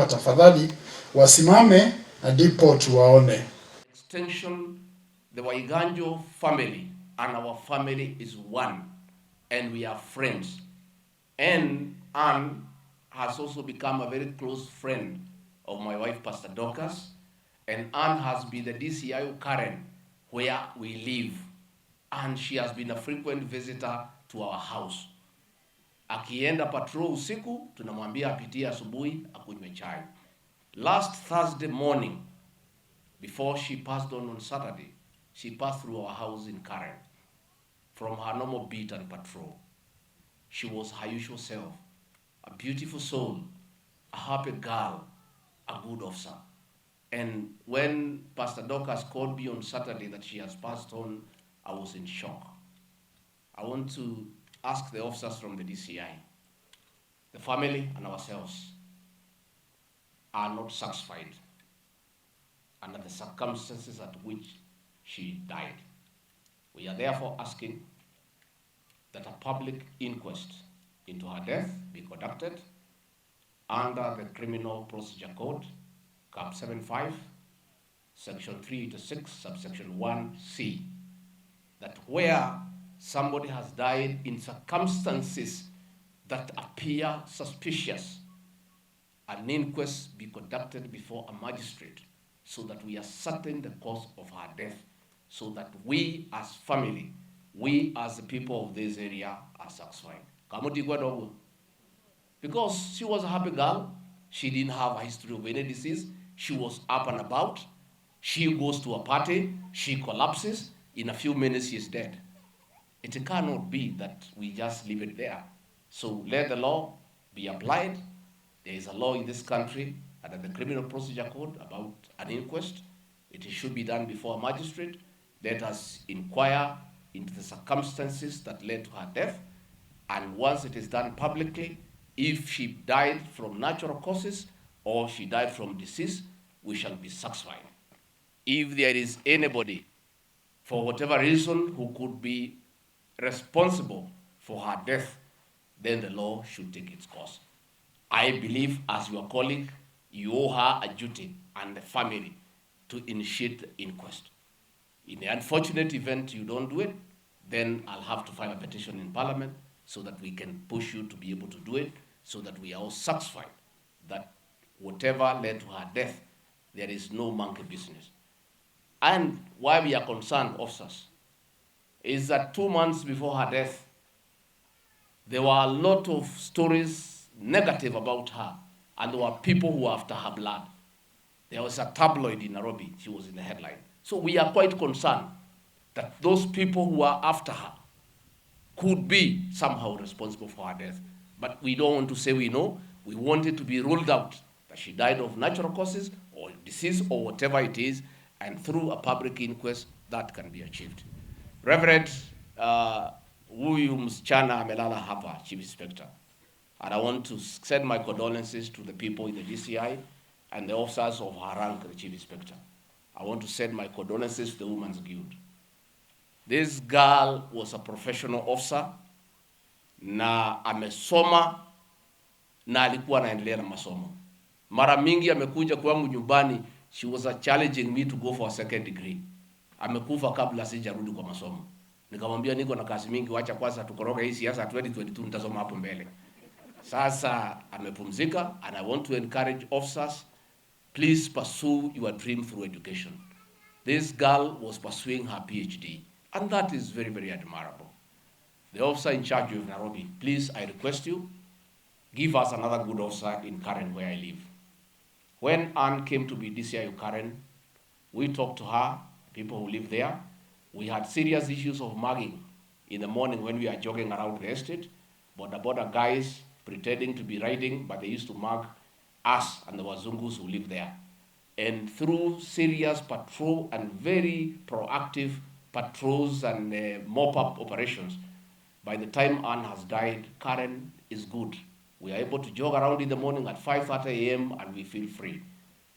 tafadhali wasimame ndipo tuwaone. Extension, the Waiganjo family and our family is one, and we are friends. And Ann has also become a very close friend of my wife, Pastor Dorcas, and Ann has been the DCIO Karen where we live, and she has been a frequent visitor to our house. Akienda patrol usiku, tunamwambia apitie asubuhi akunywe chai. Last Thursday morning, before she passed on Saturday, she passed through our house in Karen from her normal beat and patrol. She was her usual self, a beautiful soul, a happy girl, a good officer. And when Pastor Dorcas called me on Saturday that she has passed on, I was in shock. I want to ask the officers from the DCI, the family and ourselves are not satisfied under the circumstances at which she died. We are therefore asking that a public inquest into her death be conducted under the Criminal Procedure Code, Cap 75, Section 386, subsection 1C, that where somebody has died in circumstances that appear suspicious, an inquest be conducted before a magistrate so that we are certain the cause of her death, so that we as family, we as the people of this area are satisfied. Because she was a happy girl, she didn't have a history of any disease, she was up and about, she goes to a party, she collapses, in a few minutes she is dead. It cannot be that we just leave it there. So let the law be applied. There is a law in this country under the Criminal Procedure Code about an inquest. It should be done before a magistrate. Let us inquire into the circumstances that led to her death. And once it is done publicly, if she died from natural causes or she died from disease, we shall be satisfied. If there is anybody, for whatever reason, who could be responsible for her death, then the law should take its course. I believe, as your colleague, you owe her a duty and the family to initiate the inquest. In the unfortunate event you don't do it, then I'll have to file a petition in Parliament so that we can push you to be able to do it, so that we are all satisfied that whatever led to her death, there is no monkey business. And why we are concerned, officers, is that 2 months before her death, there were a lot of stories negative about her, and there were people who were after her blood. There was a tabloid in Nairobi, she was in the headline. So we are quite concerned that those people who are after her could be somehow responsible for her death. But we don't want to say we know. We want it to be ruled out that she died of natural causes or disease or whatever it is, and through a public inquest, that can be achieved. Reverend, huyu msichana amelala hapa, Chief Inspector. And I want to send my condolences to the people in the DCI and the officers of her rank, the Chief Inspector. I want to send my condolences to the Women's Guild. This girl was a professional officer, na amesoma na alikuwa anaendelea na masomo. Mara mingi amekuja kwangu nyumbani, she was challenging me to go for a second degree. Amekufa kabla sijarudi kwa masomo. Nikamwambia niko na kazi mingi, wacha kwanza tukoroge hii siasa 2022 nitasoma hapo mbele. Sasa amepumzika, and I want to encourage officers, please pursue your dream through education. This girl was pursuing her PhD, and that is very, very admirable. The officer in charge of Nairobi, please, I request you, give us another good officer in Karen where I live. When Ann came to be DCIO Karen, we talked to her, people who live there. We had serious issues of mugging in the morning when we are jogging around the estate. Border guys pretending to be riding, but they used to mug us and the Wazungus who live there. And through serious patrol and very proactive patrols and mop-up operations, by the time Ann has died, Karen is good. We are able to jog around in the morning at 5:30 a.m. and we feel free.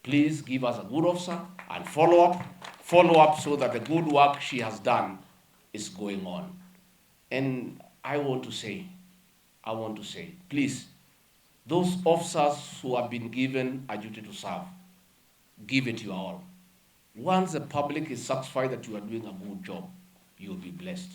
Please give us a good officer and follow up so that the good work she has done is going on. And I want to say, please, Those officers who have been given a duty to serve, give it your all. Once the public is satisfied that you are doing a good job, you'll be blessed.